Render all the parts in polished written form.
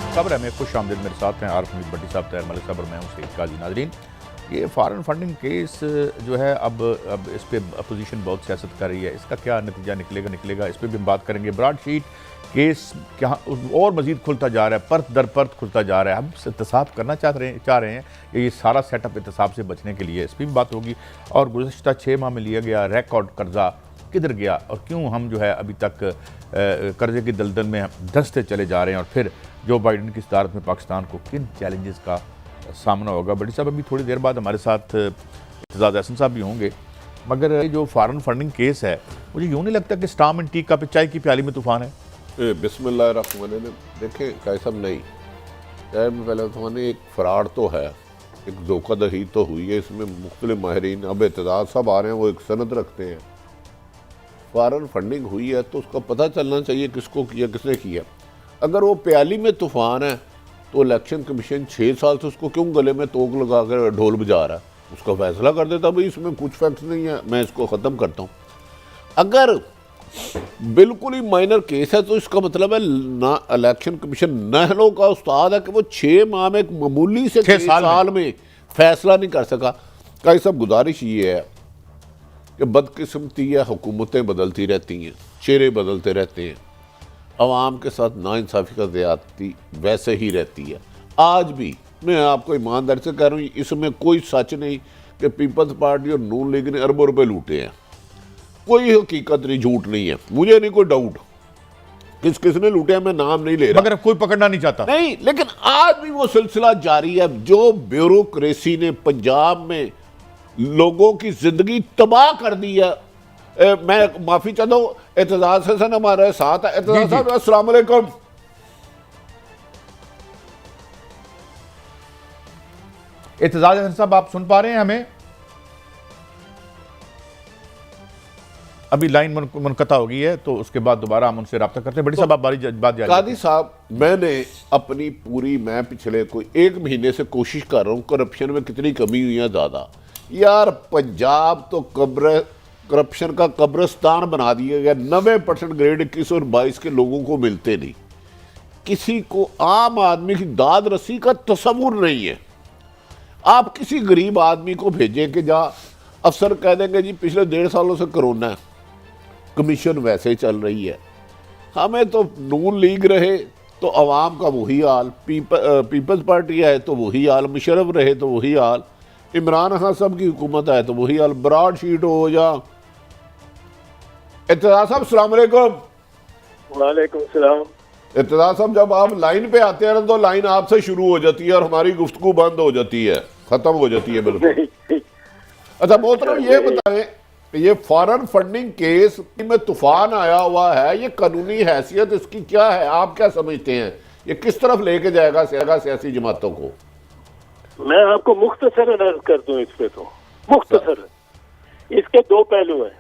खबर है मैं खुश आमदीद मेरे साथ हैं आरफ हमीद भट्टी साहब, तैयार मलिक साहब और मैं हूँ सईद काजी। नाजरीन, ये फॉरेन फंडिंग केस जो है अब इस पर अपोजिशन बहुत सियासत कर रही है। इसका क्या नतीजा निकलेगा इस पर भी हम बात करेंगे। ब्रॉडशीट केस क्या और मजीद खुलता जा रहा है, परत दर परत खुलता जा रहा है। हम एहतसाब करना चाह रहे हैं ये सारा सेटअप एहतसाब से बचने के लिए, इस पर भी बात होगी। और गुज़श्ता 6 माह में लिया गया रिकॉर्ड कर्जा किधर गया और क्यों हम जो है अभी तक कर्जे की दलदल में धंसते चले जा रहे हैं, और फिर जो बाइडन की सदारत में पाकिस्तान को किन चैलेंजेस का सामना होगा। बड़ी साहब अभी थोड़ी देर बाद हमारे साथ इत्तेज़ाज़ अहसन साहब भी होंगे। मगर ये जो फॉरेन फंडिंग केस है, मुझे यूँ नहीं लगता कि स्टाम एंड टी का चाय की प्याली में तूफान है। बिस्मिल्लाहिर्रहमानिर्रहीम। देखें कैसा नहीं, चाहे में पहले तो एक फ़राड तो है, एक धोखाधड़ी तो हुई है। इसमें मुख्तलिफ माहिरीन, अब एतजाज़ सब आ रहे हैं, वो एक सनद रखते हैं। फॉरेन फंडिंग हुई है तो उसका पता चलना चाहिए किसको किया, किसने किया। अगर वो प्याली में तूफ़ान है तो इलेक्शन कमीशन 6 साल से उसको क्यों गले में तोक लगा कर ढोल बजा रहा है? उसका फैसला कर देता भाई इसमें कुछ फैक्ट नहीं है, मैं इसको ख़त्म करता हूँ। अगर बिल्कुल ही माइनर केस है तो इसका मतलब है ना इलेक्शन कमीशन नहलों का उस्ताद है कि वो 6 माह में एक मामूली से 6 साल में फैसला नहीं कर सका। कई सब गुजारिश ये है कि बदकिस्मती है, हुकूमतें बदलती रहती हैं, चेहरे बदलते रहते हैं, अवाम के साथ नाइंसाफ़ी का ज़्यादती वैसे ही रहती है। आज भी मैं आपको ईमानदारी से कह रहा हूँ, इसमें कोई सच नहीं कि पीपल्स पार्टी और नून लीग ने अरबों रुपए लूटे हैं। कोई हकीकत नहीं, झूठ नहीं है, मुझे नहीं कोई डाउट किसने लूटे हैं, मैं नाम नहीं ले रहा, मगर कोई पकड़ना नहीं चाहता नहीं। लेकिन आज भी वो सिलसिला जारी है। जो ब्यूरोक्रेसी ने पंजाब में लोगों की जिंदगी तबाह कर दी है। मैं माफी चाहता हूँ, एतजाज़ हसन हमारे साथ है। एतजाज़ साहब अस्सलाम वालेकुम। एतजाज़ हसन साहब, आप सुन पा रहे हैं हमें? अभी लाइन मुनक़ता हो गई है तो उसके बाद दोबारा हम उनसे रब्ता करते हैं। बड़ी साहब आप बात जारी। कादी साहब, मैंने अपनी मैं पिछले कोई 1 महीने से कोशिश कर रहा हूँ करप्शन में कितनी कमी हुई है ज़्यादा। यार पंजाब तो करप्शन का कब्रिस्तान बना दिया गया। 90% ग्रेड 21 और 22 के लोगों को मिलते नहीं। किसी को आम आदमी की दाद रसी का तस्वुर नहीं है। आप किसी गरीब आदमी को भेजें कि जा, अफसर कह देंगे जी पिछले 1.5 सालों से कोरोना है, कमीशन वैसे चल रही है। हमें तो नून लीग रहे तो अवाम का वही हाल, पीपल्स पार्टी है तो वही हाल, मुशर्रफ रहे तो वही हाल, इमरान खान साहब की हुकूमत है तो वही हाल। ब्रॉडशीट हो जा। इत्तेज़ाज़ साहब अस्सलाम वालेकुम। वालेकुम सलाम। इत्तेज़ाज़ साहब, जब आप लाइन पे आते हैं तो लाइन आपसे शुरू हो जाती है और हमारी गुफ्तगू बंद हो जाती है, खत्म हो जाती है बिल्कुल। अच्छा मोहतरम, ये बताएं, ये फॉरेन फंडिंग केस में तूफान आया हुआ है, ये कानूनी हैसियत इसकी क्या है? आप क्या समझते हैं ये किस तरफ लेके जाएगा सियासी जमातों को? मैं आपको मुख्तसर अर्ज कर दूं इस पे। तो मुख्तसर इसके 2 पहलू हैं।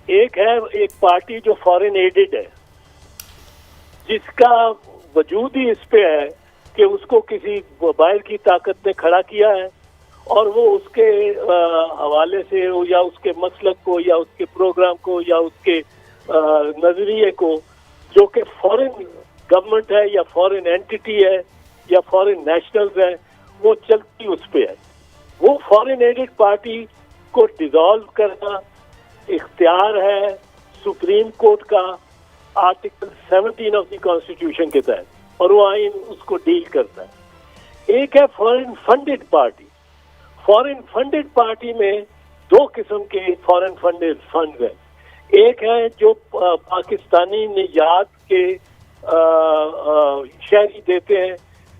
एक है एक पार्टी जो फॉरेन एडेड है, जिसका वजूद ही इस पे है कि उसको किसी बाहर की ताकत ने खड़ा किया है और वो उसके हवाले से या उसके मसलक को या उसके प्रोग्राम को या उसके नजरिए को, जो कि फॉरेन गवर्नमेंट है या फॉरेन एंटिटी है या फॉरेन नेशनल्स है, वो चलती उस पे है। वो फॉरेन एडेड पार्टी को डिसॉल्व करना इख्तियार है सुप्रीम कोर्ट का आर्टिकल 17 ऑफ द कॉन्स्टिट्यूशन के तहत, और वो आइन उसको डील करता है। एक है foreign funded party. Foreign funded party में 2 किस्म के फॉरेन फंडेड फंड हैं। एक है जो पाकिस्तानी निजात के शहरी देते हैं,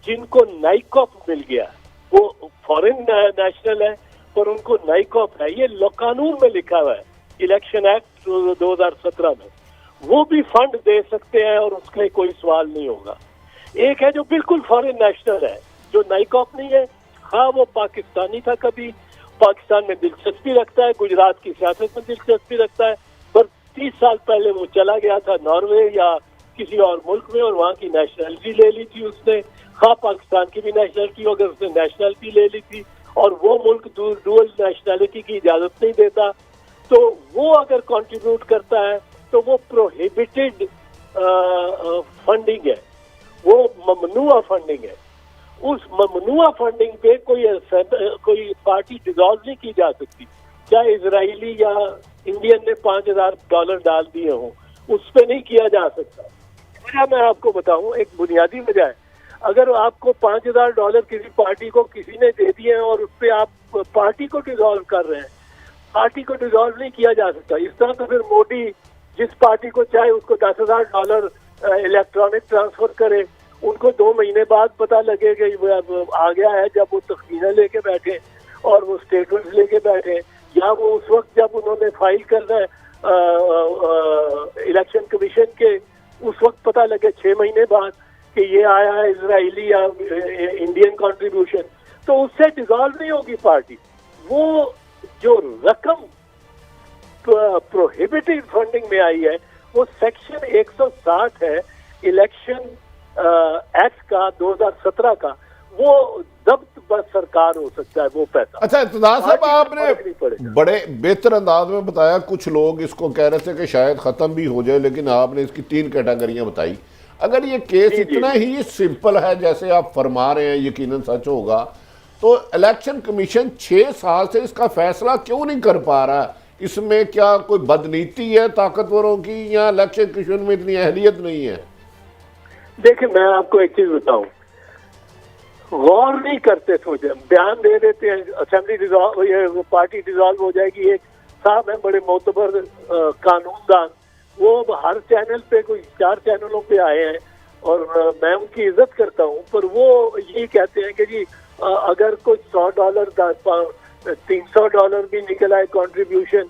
जिनको नाइकॉप मिल गया। वो फॉरेन नेशनल है पर उनको नाइकॉप है। ये कानून में लिखा हुआ है, इलेक्शन एक्ट 2017 में। वो भी फंड दे सकते हैं और उसके कोई सवाल नहीं होगा। एक है जो बिल्कुल फॉरेन नेशनल है, जो नाइकॉप नहीं है। हाँ, वो पाकिस्तानी था, कभी पाकिस्तान में दिलचस्पी रखता है, गुजरात की सियासत में दिलचस्पी रखता है, पर 30 साल पहले वो चला गया था नॉर्वे या किसी और मुल्क में और वहाँ की नेशनलिटी ले ली थी उसने। हाँ, पाकिस्तान की भी नेशनलिटी अगर उसने नेशनलिटी ले ली थी और वो मुल्क डुअल नेशनलिटी की इजाज़त नहीं देता, तो वो अगर कंट्रीब्यूट करता है तो वो प्रोहिबिटेड फंडिंग है, वो ममनू ममनुआ फंडिंग है। उस ममनुआ फंडिंग पे कोई पार्टी डिसॉल्व नहीं की जा सकती, चाहे इजरायली या इंडियन ने $5,000 डाल दिए हों, उस पे नहीं किया जा सकता। वजह मैं आपको बताऊं, एक बुनियादी वजह है, अगर आपको $5,000 किसी पार्टी को किसी ने दे दिए हैं और उस पर आप पार्टी को डिसॉल्व कर रहे हैं, पार्टी को डिसॉल्व नहीं किया जा सकता। इस तरह तो फिर मोदी जिस पार्टी को चाहे उसको $10,000 इलेक्ट्रॉनिक ट्रांसफर करे, उनको 2 महीने बाद पता लगेगा वो आ गया है, जब वो तखमीना लेके बैठे और वो स्टेटमेंट्स लेके बैठे, या वो उस वक्त जब उन्होंने फाइल करना है इलेक्शन कमीशन के, उस वक्त पता लगे 6 महीने बाद कि ये आया है इजरायली या इंडियन कंट्रीब्यूशन, तो उससे डिसॉल्व नहीं होगी पार्टी। वो जो रकम प्रोहिबिटेड फंडिंग में आई है वो सेक्शन 160 है इलेक्शन एक्ट का 2017 का, वो जब्त बस सरकार हो सकता है वो पैसा। अच्छा इत्तेदार साहब, आपने बड़े बेहतर अंदाज में बताया। कुछ लोग इसको कह रहे थे कि शायद खत्म भी हो जाए, लेकिन आपने इसकी 3 कैटेगरियां बताई। अगर ये केस इतना ही सिंपल है जैसे आप फरमा रहे हैं, यकीनन सच होगा, तो इलेक्शन कमीशन 6 साल से इसका फैसला क्यों नहीं कर पा रहा? इसमें क्या कोई बदनीति है ताकतवरों की, या इलेक्शन कमीशन में इतनी अहलियत नहीं है? देखिए मैं आपको एक चीज बताऊं, गौर नहीं करते, सोचे बयान दे देते हैं असेंबली डिसॉल्व, ये पार्टी डिसॉल्व हो जाएगी। एक साहब है बड़े मोतबर कानूनदान, वो हर चैनल पे, कोई 4 चैनलों पे आए हैं और मैं उनकी इज्जत करता हूं, पर वो यही कहते हैं कि जी अगर कोई $100 $300 भी निकल आए कंट्रीब्यूशन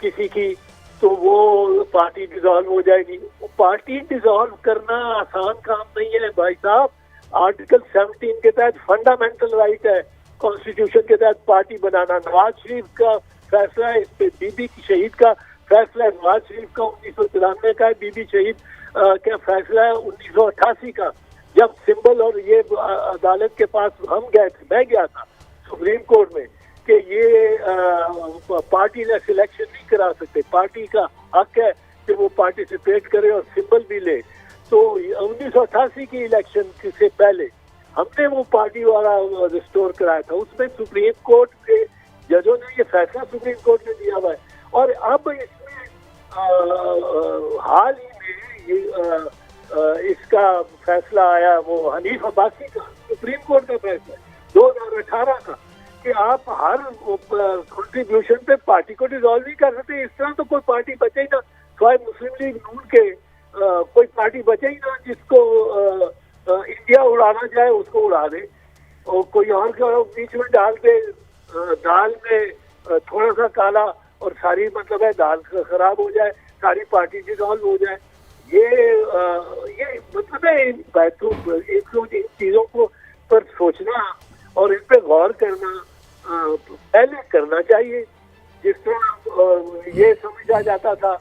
किसी की, तो वो पार्टी डिसॉल्व हो जाएगी। वो पार्टी डिसॉल्व करना आसान काम नहीं है भाई साहब। आर्टिकल 17 के तहत फंडामेंटल राइट है कॉन्स्टिट्यूशन के तहत पार्टी बनाना। नवाज शरीफ का फैसला है, इस पे बीबी की शहीद का फैसला है, नवाज शरीफ का 1993 का है, बीबी शहीद का फैसला है 1988 का, जब सिंबल और ये अदालत के पास हम गए थे, मैं गया था सुप्रीम कोर्ट में, कि ये पार्टी ने सिलेक्शन नहीं करा सकते, पार्टी का हक है कि वो पार्टिसिपेट करे और सिंबल भी ले। तो 1988 की इलेक्शन से पहले हमने वो पार्टी वाला रिस्टोर कराया था, उसमें सुप्रीम कोर्ट के जजों ने ये फैसला सुप्रीम कोर्ट ने दिया हुआ है। और अब इसमें हाल ही में ये इसका फैसला आया, वो हनीफ अब्बासी का सुप्रीम कोर्ट का फैसला 2018 का, कि आप हर कंट्रीब्यूशन पे पार्टी को डिसॉल्व नहीं कर सकते। इस तरह तो कोई पार्टी बचे ही ना, स्वाय मुस्लिम लीग नून के कोई पार्टी बचे ही ना जिसको इंडिया उड़ाना चाहे उसको उड़ा दे, और कोई और बीच में डाल दे, दाल में थोड़ा सा काला और सारी मतलब है दाल खराब हो जाए, सारी पार्टी डिसॉल्व हो जाए। ये मतलब है इन चीजों को पर सोचना और इन पे गौर करना पहले करना चाहिए। जिस तरह ये समझा जाता था,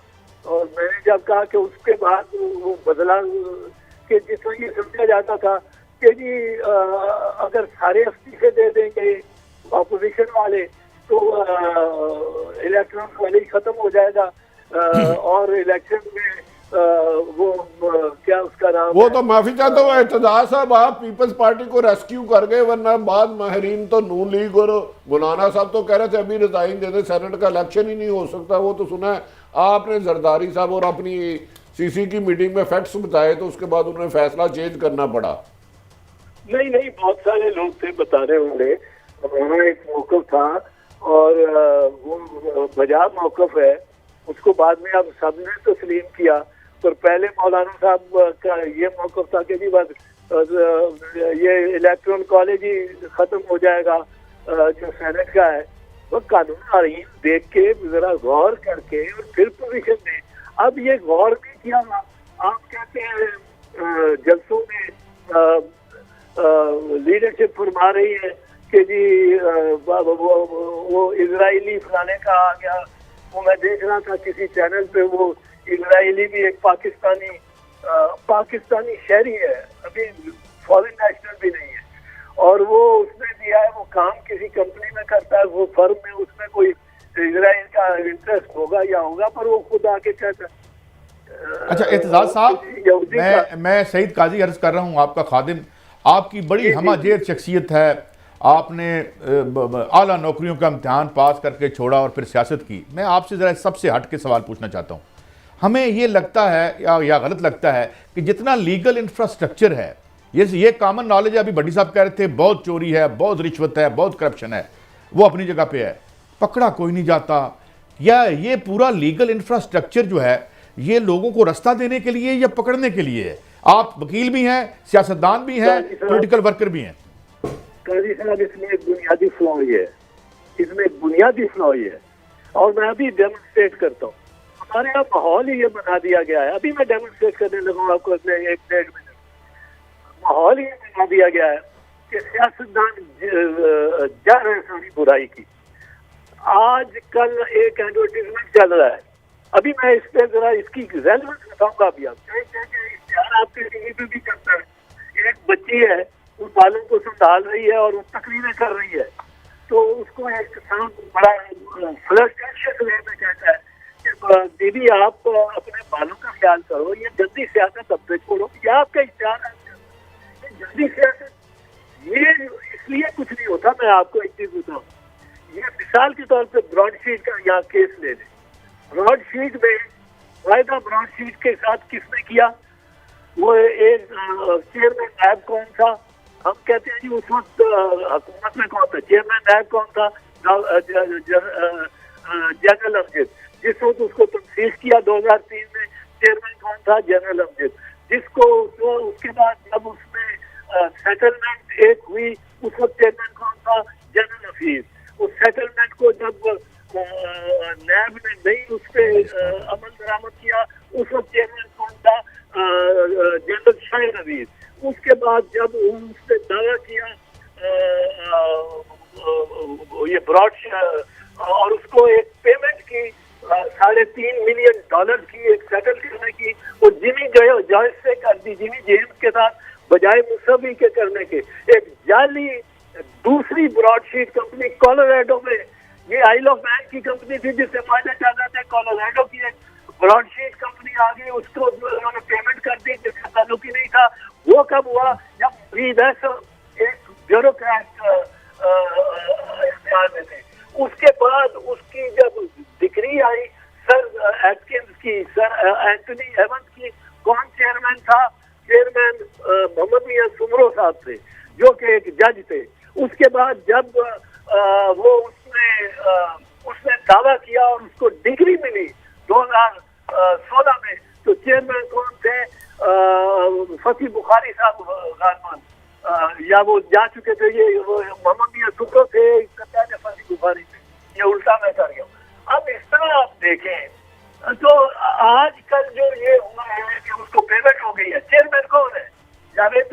और मैंने जब कहा कि उसके बाद वो बदला, कि जिस तरह ये समझा जाता था कि जी अगर सारे इस्तीफे दे देंगे ऑपोजिशन वाले तो इलेक्शन वाले ही खत्म हो जाएगा, और इलेक्शन में वो क्या उसका नाम, वो तो माफी चाहता हूँ इत्तेदार साहब, आप पीपल्स पार्टी को रेस्क्यू कर गए, वरना बाद माहरीन तो नून लीग और गुनाना साहब तो कह रहे थे अभी रिजाइन दे दे, सेनेट का इलेक्शन ही नहीं हो सकता। वो तो सुना है आपने जरदारी साहब और अपनी सीसी की मीटिंग में फैक्ट्स बताए, तो उसके बाद उन्हें फैसला चेंज करना पड़ा। नहीं, बहुत सारे लोग थे बता रहे होंगे, हमारा एक मौकफ था और वो मजाक मौकफ है, उसको बाद में अब सबने तस्लीम किया। पर पहले मौलाना साहब का ये मौकफ था कि जी बस ये इलेक्ट्रल कॉलेज ही खत्म हो जाएगा जो सेनेट का है। वो कानून आईन देख के जरा गौर करके और फिर पोजीशन दें। अब ये गौर नहीं किया, आप कहते हैं जलसों में लीडरशिप फरमा रही है कि जी वो इजरायली फलाने का आ गया। वो मैं देख रहा था किसी चैनल पे, वो इजरायली भी एक पाकिस्तानी शहरी है, अभी फॉरेन नेशनल भी नहीं है, और वो उसने दिया है, वो काम किसी कंपनी में करता है, वो फर्म में, उसमें कोई इजराइल का इंटरेस्ट होगा या होगा, पर वो खुद आके कहता है। अच्छा एतजाज साहब, यहूदी का मैं सईद काजी अर्ज कर रहा हूँ, आपका खादिम। आपकी बड़ी हमाजेर शख्सियत है, आपने आला नौकरियों का इम्तहान पास करके छोड़ा और फिर सियासत की। मैं आपसे ज़रा सबसे हट के सवाल पूछना चाहता हूँ। हमें ये लगता है या गलत लगता है कि जितना लीगल इंफ्रास्ट्रक्चर है, ये कॉमन नॉलेज है, अभी भट्टी साहब कह रहे थे बहुत चोरी है, बहुत रिश्वत है, बहुत करप्शन है, वो अपनी जगह पे है, पकड़ा कोई नहीं जाता। या ये पूरा लीगल इंफ्रास्ट्रक्चर जो है ये लोगों को रास्ता देने के लिए या पकड़ने के लिए है? आप वकील भी हैं, सियासतदान भी हैं, पॉलिटिकल वर्कर भी हैं। काजी साहब, इसमें एक बुनियादी फ्लॉ ये है, इसमें एक बुनियादी फ्लॉ ये है, और मैं अभी डेमोन्स्ट्रेट करता हूँ। हमारे यहाँ माहौल ही ये बना दिया गया है, अभी मैं डेमोन्स्ट्रेट करने लगा आपको अपने 1-1.5 मिनट। माहौल ही बना दिया गया है कि सियासतदान जा रहे हैं सारी बुराई की। आज कल एक एडवर्टीजमेंट चल रहा है, अभी मैं इस पे जरा इसकी रेलेवेंस बताऊंगा। अभी आप इश्तेहार आपके टीवी पे भी करता है। एक बच्ची है, वो बालों को संभाल रही है और वो तकरीरें कर रही है, तो उसको एक किसान बड़ा फ्लर्टेशियस वे में कहता है कि दीदी आप अपने बालों का ख्याल करो, ये गंदी सियासत अब से छोड़ो। ये आपका इश्तेहार है, ये गंदी सियासत, ये इसलिए कुछ नहीं होता। मैं आपको एक चीज बताऊँ, ये मिसाल के तौर पे ब्रॉडशीट का यहाँ केस ले लें। ब्रॉडशीट में वायदा ब्रॉडशीट के साथ किसने किया? वो एक चेयरमैन नायब कौन था? हम कहते हैं जी उस वक्त हुकूमत में कौन था चेयरमैन नायब? कौन था? जनरल अमजद। जिस वक्त उसको तंसीस किया 2003 में, चेयरमैन कौन था? जनरल अमजद। जिसको तो उसके बाद जब उसमें सेटलमेंट एक हुई, उस वक्त चेयरमैन कौन था? जनरल हफीज। उस सेटलमेंट को जब नैब ने नहीं उस पर अमल दरामद किया, उस वक्त चेयरमैन कौन था? जनरल शाहिद नवीज। उसके बाद जब उसने दावा किया ये ब्रॉड और उसको एक पेमेंट की $3.5 मिलियन की एक सेटल करने की, वो जिमी जॉयस से कर दी, जिमी जेम्स के साथ, बजाय मुसवी के करने के। एक जाली दूसरी ब्रॉडशीट कंपनी कोलोराडो में, ये आइल ऑफ मैन की कंपनी थी जिससे फायदा चाहता था, कोलोराडो की एक ब्रॉडशीट कंपनी आ गई, उसको उन्होंने पेमेंट कर दी जिसका ताल्लुक ही नहीं था। वो कब हुआ? जब एक ब्यूरोक्रेट इख्तियार में थे। उसके बाद उसकी जब डिग्री आई सर एटकिंस की, सर एंथनी एवंस की, कौन चेयरमैन था? चेयरमैन मोहम्मद मियां सुमरो साहब थे, जो कि एक जज थे। उसके बाद जब वो उसने दावा किया और उसको डिग्री मिली 2016 में, तो चेयरमैन कौन थे? फसी बुखारी साहब, या वो जा चुके थे, ये मोहम्मद मियां सुमरो थे, फसी बुखारी थे, ये उल्टा मैं कर गया। अब इस तरह आप देखें तो आजकल जो ये हुआ है कि उसको पेमेंट हो गई है। चेयरमैन कौन है? जावेद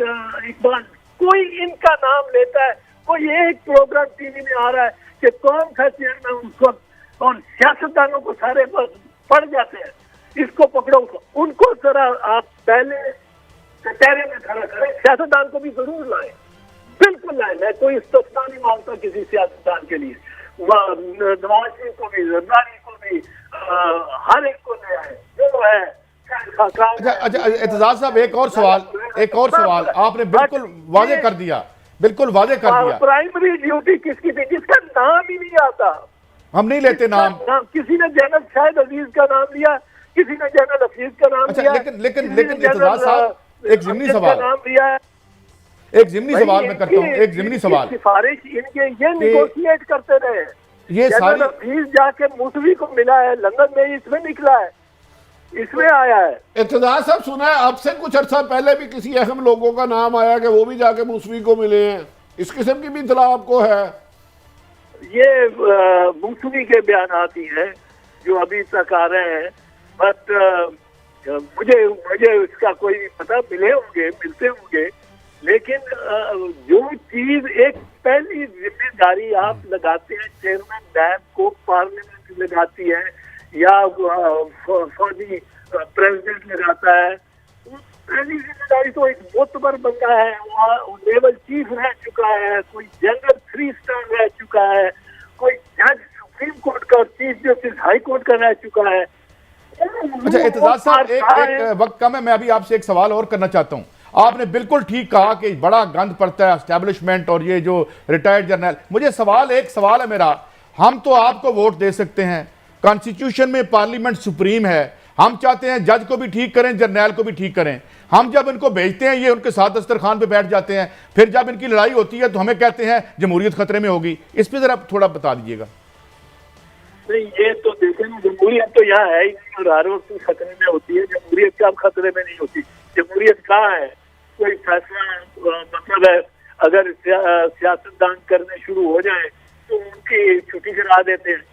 इकबाल। कोई इनका नाम लेता है, कोई एक प्रोग्राम टीवी में आ रहा है कि कौन सा चेयरमैन उस वक्त, और सियासतदानों को सारे पड़ जाते हैं, इसको पकड़ो उसको। उनको जरा आप पहले कचहरे में खड़ा करें, सियासतदान को भी जरूर लाए, बिल्कुल लाए। मैं कोई इस्तेमाल नहीं मांगता किसी सियासतदान के लिए, नवाज शरीफ को भी, जरदारी को भी, हर एक को ले आए जो है। अच्छा एतजाज साहब, एक और सवाल आपने बिल्कुल वाजे कर दिया, बिल्कुल वाजे कर दिया। प्राइमरी ड्यूटी किसकी थी जिसका नाम ही नहीं आता? हम नहीं लेते नाम। किसी ने जनरल शाहिद अजीज का नाम लिया, किसी ने जनरल हफीज का नाम लिया। लेकिन एतजाज साहब, एक ज़िमनी सवाल, नाम लिया। एक ज़िमनी सवाल मैं करता हूँ, एक ज़िमनी सवाल। सिफारिश इनके ये निगोशिएट करते रहे, ये सारी फीस जाके मुसवी को मिला है लंदन में, इसमें निकला है, इसमें आया है। इत्तेदाद साहब, सुना है अब से कुछ अर्सा पहले भी किसी अहम लोगों का नाम आया कि वो भी जाके मूसवी को मिले हैं, इस किस्म की भी इतला आपको है? ये मूसवी के बयान ही हैं जो अभी तक आ रहे हैं, बट मुझे इसका कोई पता मिलते होंगे, लेकिन जो चीज एक पहली जिम्मेदारी आप लगाते हैं, चेयरमैन नैब को पार्लियामेंट लगाती है या फौजी प्रेसिडेंट लगाता है, पहली जिम्मेदारी तो एक मोतबर बंदा है, वो लेवल चीफ रह चुका है, कोई जनरल 3 स्टार रह चुका है, कोई जज सुप्रीम कोर्ट का, चीफ जस्टिस हाई कोर्ट का रह चुका है, अच्छा एतजाज साहब, एक वक्त कम है, मैं अभी आपसे एक सवाल और करना चाहता हूँ। आपने बिल्कुल ठीक कहा कि बड़ा गंद पड़ता है एस्टैब्लिशमेंट और ये जो रिटायर्ड जर्नल। मुझे एक सवाल है मेरा, हम तो आपको वोट दे सकते हैं, कॉन्स्टिट्यूशन में पार्लियामेंट सुप्रीम है, हम चाहते हैं जज को भी ठीक करें, जर्नैल को भी ठीक करें। हम जब इनको भेजते हैं ये उनके साथ दस्तरखान पे बैठ जाते हैं, फिर जब इनकी लड़ाई होती है तो हमें कहते हैं जमहूरियत खतरे में होगी। इस पर जरा थोड़ा बता दीजिएगा। नहीं, ये तो देखें ना, जमहूरियत तो यहाँ है ही नहीं और हर वक्त खतरे में होती है। जमहूरियत कब खतरे में नहीं होती? जमहूरियत कहाँ है? कोई फैसला मतलब है, अगर सियासतदान करने शुरू हो जाए तो उनकी छुट्टी करा देते हैं,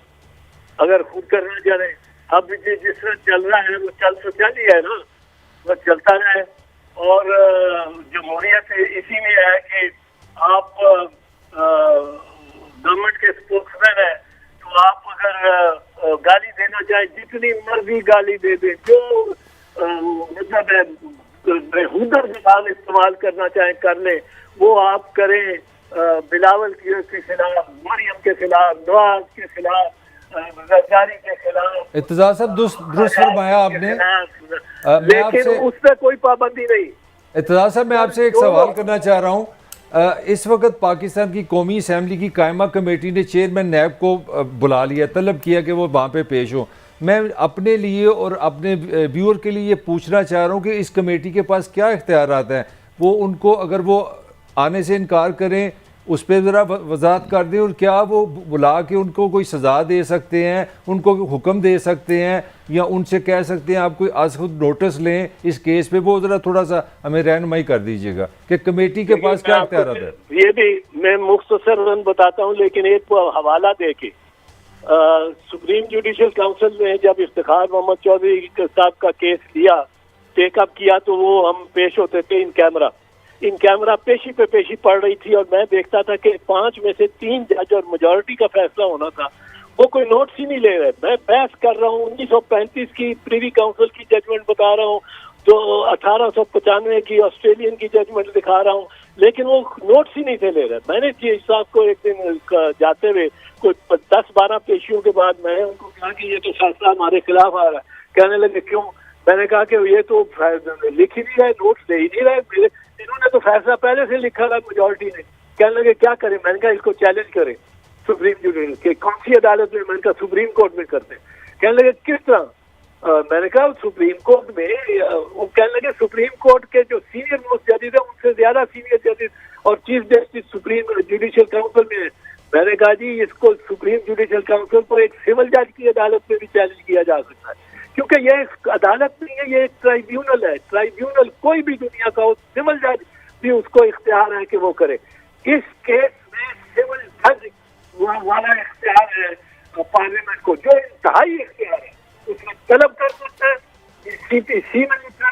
अगर खुद करना चाहे। अब जिस तरह चल रहा है वो चल ही है ना, वो चलता रहे। और जमहूरियत इसी में है कि आप गवर्नमेंट के स्पोक्समैन है, तो आप अगर गाली देना चाहे जितनी मर्जी गाली दे दे, जो मतलब है बेहुदर जबान इस्तेमाल करना चाहे कर ले, वो आप करें। बिलावल के खिलाफ, मरियम के खिलाफ, नवाज के खिलाफ, जरदारी के खिलाफ। इत्तेजाज साहब दुरुस्त फरमाया आपने, लेकिन उस पर कोई पाबंदी नहीं। इत्तेजाज साहब मैं आपसे एक सवाल करना चाह रहा हूँ। इस वक्त पाकिस्तान की कौमी असम्बली की कायमा कमेटी ने चेयरमैन नैब को बुला लिया, तलब किया कि वो वहाँ पे पेश हो। मैं अपने लिए और अपने व्यूअर के लिए ये पूछना चाह रहा हूँ कि इस कमेटी के पास क्या इख्तियारात हैं? वो उनको अगर वो आने से इनकार करें उस पर ज़रा वजाहत कर दें, और क्या वो बुला के उनको कोई सज़ा दे सकते हैं, उनको हुक्म दे सकते हैं, या उनसे कह सकते हैं आप कोई आज खुद नोटिस लें इस केस पे? वो ज़रा थोड़ा सा हमें रहनुमाई कर दीजिएगा कि कमेटी के पास क्या इख्तियारात है। ये भी मैं मुख्तसरन बताता हूँ, लेकिन एक हवाला दे के सुप्रीम जुडिशल काउंसिल ने जब इफ्तिखार मोहम्मद चौधरी साहब का केस लिया, टेकअप किया, तो वो हम पेश होते थे इन कैमरा पेशी पे पेशी पड़ रही थी, और मैं देखता था कि 5 में से 3 जज और मेजॉरिटी का फैसला होना था, वो कोई नोट्स ही नहीं ले रहे। मैं बहस कर रहा हूँ, 1935 की प्रीवी काउंसिल की जजमेंट बता रहा हूँ, तो 1895 की ऑस्ट्रेलियन की जजमेंट दिखा रहा हूँ, लेकिन वो नोट्स ही नहीं थे ले रहे। मैंने चीफ साहब को एक दिन जाते हुए कोई 10-12 पेशियों के बाद मैं उनको कहा कि ये तो फैसला हमारे खिलाफ आ रहा है। कहने लगे क्यों? मैंने कहा कि ये तो लिख ही नहीं रहे, नोट्स दे ही नहीं रहे, इन्होंने तो फैसला पहले से लिखा था मेजॉरिटी ने। कहने लगे क्या करें? मैंने कहा इसको चैलेंज करें सुप्रीम जुडिशल के, कौन सी अदालत में? मैंने कहा सुप्रीम कोर्ट में करते। कहने लगे किस तरह? मैंने कहा सुप्रीम कोर्ट में। वो कहने लगे सुप्रीम कोर्ट के जो सीनियर मोस्ट जजेस है उनसे ज्यादा सीनियर जजेस और chief justice supreme judicial council में है। मैंने कहा जी इसको सुप्रीम जुडिशल काउंसिल को एक सिविल जज की अदालत में भी चैलेंज किया जा सकता है, क्योंकि ये एक अदालत नहीं है, ये एक ट्राइब्यूनल है। ट्राइब्यूनल कोई भी दुनिया का हो, सिविल जज भी उसको इख्तियार है कि वो करे। इस केस में सिविल जज वाला इख्तियार है पार्लियामेंट को, जो इंतहाई इख्तियार है। उसमें तलब कर सकता है, CPC में लिखा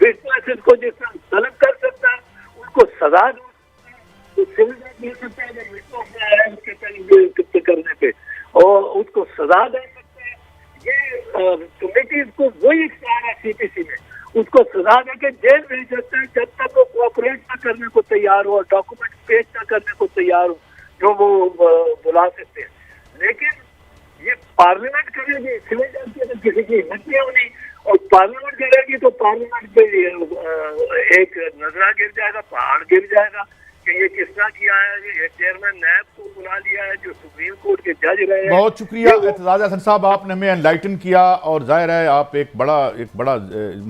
विटनेसेस को जिसमें तलब कर सकता है, उनको सजा दे सकता है, तो सिविल जज दे सकता है अगर विटनेस में आया उसके तलब करने पे, और उसको सजा दे सकता है। ये कमेटी को वही इख्तियार है CPC में, उसको सजा देके जेल भेज सकता है जब तक वो कोऑपरेट न करने को तैयार हो और डॉक्यूमेंट पेश न करने को तैयार हो, जो वो बुला सकते हैं। लेकिन ये पार्लियामेंट करेगी, सिविल जज की तो किसी की हिम्मत नहीं होनी, और पार्लियामेंट करेगी तो पार्लियामेंट पे एक नजरा गिर जाएगा, पहाड़ गिर जाएगा कि ये किस तरह किया है। ये चेयरमैन नैब को बुला लिया है जो सुप्रीम कोर्ट के जज रहे हैं। बहुत शुक्रिया एतजाज हसन साहब, आपने हमें एनलाइटन किया, और जाहिर है आप एक बड़ा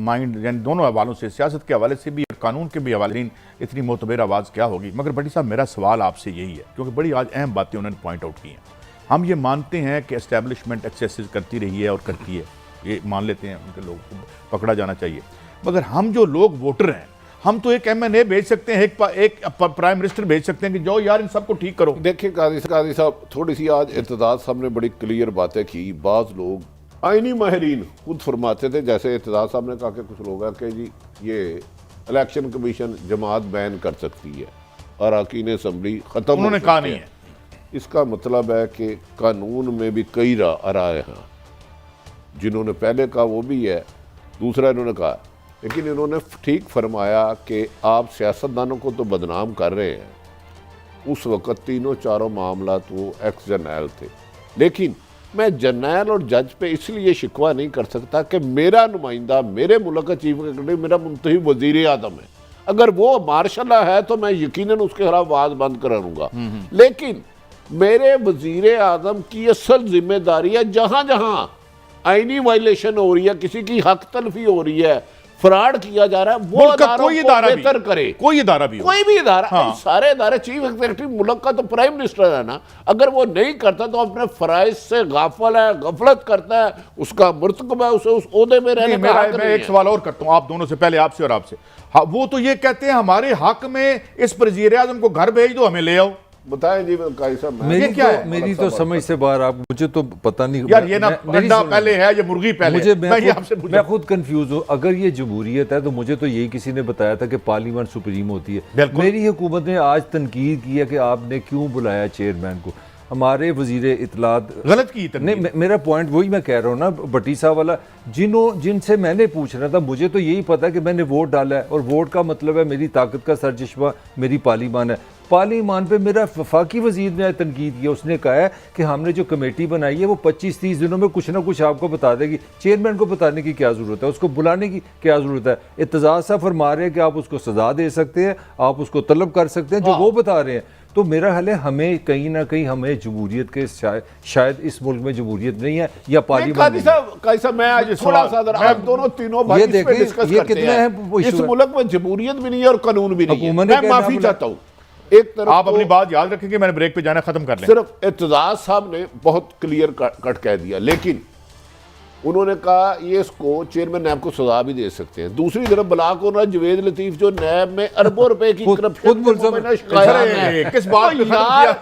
माइंड, यानी दोनों हवालों से, सियासत के हवाले से भी और कानून के भी हवाले, इतनी मोतबर आवाज़ क्या होगी। मगर भट्टी साहब मेरा सवाल आपसे यही है, क्योंकि बड़ी आज अहम बातें उन्होंने पॉइंट आउट की हैं। हम ये मानते हैं कि एस्टैब्लिशमेंट एक्सेस करती रही है और करती है, ये मान लेते हैं, उनके लोग को पकड़ा जाना चाहिए। मगर हम जो लोग वोटर हैं, हम तो एक MNA भेज सकते हैं, एक प्राइम मिनिस्टर भेज सकते हैं कि जाओ यार इन सबको ठीक करो। देखिए काजी साहब, थोड़ी सी आज इत्तेजाज साहब ने बड़ी क्लियर बातें की। बाज़ लोग आईनी माहिरीन खुद फरमाते थे, जैसे इत्तेजाज साहब ने कहा कि कुछ लोग हैं कि जी ये इलेक्शन कमीशन जमात बैन कर सकती है, अरकान असम्बली ख़त्म, उन्होंने कहा नहीं है। इसका मतलब है कि कानून में भी कई राय हैं, जिन्होंने पहले कहा वो भी है, दूसरा इन्होंने कहा। लेकिन इन्होंने ठीक फरमाया कि आप सियासतदानों को तो बदनाम कर रहे हैं। उस वक़्त तीनों चारों मामला तो एक्स जर्नैल थे, लेकिन मैं जर्नैल और जज पे इसलिए शिकवा नहीं कर सकता कि मेरा नुमाइंदा, मेरे मुल्क का चीफ सेक्रेटरी मेरा मुंतखब वजीर आज़म है। अगर वो मार्शल है तो मैं यकीनन उसके खिलाफ आवाज बंद कराऊंगा, लेकिन मेरे वजीर आज़म की असल जिम्मेदारी है जहां जहां आईनी वायलेशन हो रही है, किसी की हक तलफी हो रही है, फ्रॉड किया जा रहा है, वो कोई इदारा बेहतर करे, कोई इदारा भी हो, कोई भी इदारा। हाँ। सारे इदारे, चीफ एग्जीक्यूटिव मुल्क का तो प्राइम मिनिस्टर है ना, अगर वो नहीं करता तो अपने फराइज से गाफिल है, गफलत करता है, उसका मुर्तकब है, उसे उस ओहदे में रहने का हक मैं नहीं एक है। सवाल और करता हूं आप दोनों से, पहले आपसे और आपसे। हाँ, वो तो ये कहते हैं हमारे हक में इस वजीर आज़म को घर भेज दो, हमें ले आओ। बताएं जी काजी साहब। मेरी तो समझ से बाहर, आप मुझे तो पता नहीं यार ये ना अंडा पहले है ये मुर्गी पहले, मैं खुद कंफ्यूज हूँ। अगर ये जमहूरियत है तो मुझे तो यही किसी ने बताया था कि पार्लियामेंट सुप्रीम होती है। मेरी हुकूमत ने आज तनकीद की है कि आपने क्यों बुलाया चेयरमैन को। हमारे वजीर इतलात गलत की नहीं, मेरा पॉइंट वही मैं कह रहा हूँ ना, भट्टी साहब वाला, जिनसे मैंने पूछ रहा था, मुझे तो यही पता कि मैंने वोट डाला है और वोट का मतलब है मेरी ताकत का सरचश्मा मेरी पार्लियामान है। पार्लियामान पे मेरा वफाकी वजीर ने तनकीद किया, उसने कहा है कि हमने जो कमेटी बनाई है वो 25-30 दिनों में कुछ ना कुछ आपको बता देगी। चेयरमैन को बताने की क्या ज़रूरत है, उसको बुलाने की क्या ज़रूरत है। इत्तेजाज साहब फरमा रहे हैं कि आप उसको सजा दे सकते हैं, आप उसको तलब कर सकते हैं, जो वो बता रहे हैं। तो मेरा ख्याल है हमें कहीं ना कहीं हमें जमहूरियत के शायद इस मुल्क में जमहूरियत नहीं है या पार्लियामेंट साहब मैं आज थोड़ा सा दोनों तीनों बात इस पे डिस्कस करते हैं। इस मुल्क में जमहूरियत भी नहीं है और कानून भी नहीं है। मैं माफी चाहता हूँ, एक तरफ आप अपनी बात याद रखेंगे, मैंने ब्रेक पे जाना खत्म कर लें। सिर्फ इत्तेजाज साहब ने बहुत क्लियर कट कह दिया, लेकिन उन्होंने कहा ये इसको चेयरमैन नैब को सजा भी दे सकते हैं। दूसरी तरफ ब्लाक और जवेद लतीफ जो नैब में अरबों रुपए की करप्शन किस बात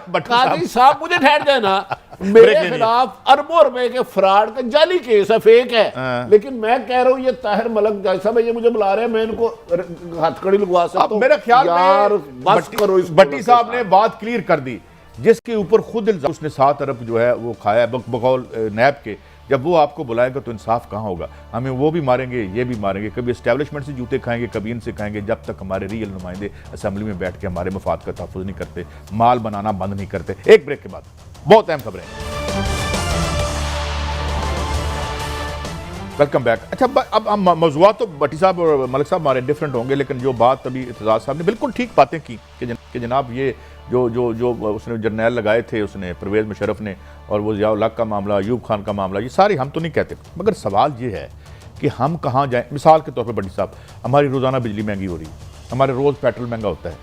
पे काजी साहब मुझे ठहर जाए ना, मेरे खिलाफ अरबों रुपए के फ्रॉड का जाली केस है, फेक है, लेकिन मैं कह रहा हूं ये ताहिर मलक जज साहब ये मुझे बुला रहे हैं, मैं इनको हथकड़ी लगवा सकता हूं। मेरा ख्याल यार बस करो। भट्टी साहब ने बात क्लियर कर दी, जिसके ऊपर खुद उसने 7 अरब जो है वो खाया बकौल नैब के। जब वो आपको बुलाएगा तो इंसाफ कहाँ होगा? हमें वो भी मारेंगे, ये भी मारेंगे, कभी एस्टेब्लिशमेंट से जूते खाएंगे, कभी इनसे खाएंगे, जब तक हमारे रियल नुमाइंदे असेंबली में बैठ के हमारे मफाद का तहफ़्फ़ुज़ नहीं करते, माल बनाना बंद नहीं करते। एक ब्रेक के बाद बहुत अहम खबरें। Welcome back. अच्छा, अब हम मौज़ूआत तो भट्टी साहब और मलिक साहब हमारे डिफरेंट होंगे, लेकिन जो बात अभी इत्तेजाज साहब ने बिल्कुल ठीक बातें की कि जनाब ये जो उसने जर्नैल लगाए थे, उसने परवेज़ मुशर्रफ ने, और वो ज़िया उल हक का मामला, अयूब खान का मामला, ये सारी हम तो नहीं कहते, मगर सवाल ये है कि हम कहाँ जाएं। मिसाल के तौर पर भट्टी साहब, हमारी रोज़ाना बिजली महंगी हो रही है, हमारे रोज़ पेट्रोल महंगा होता है,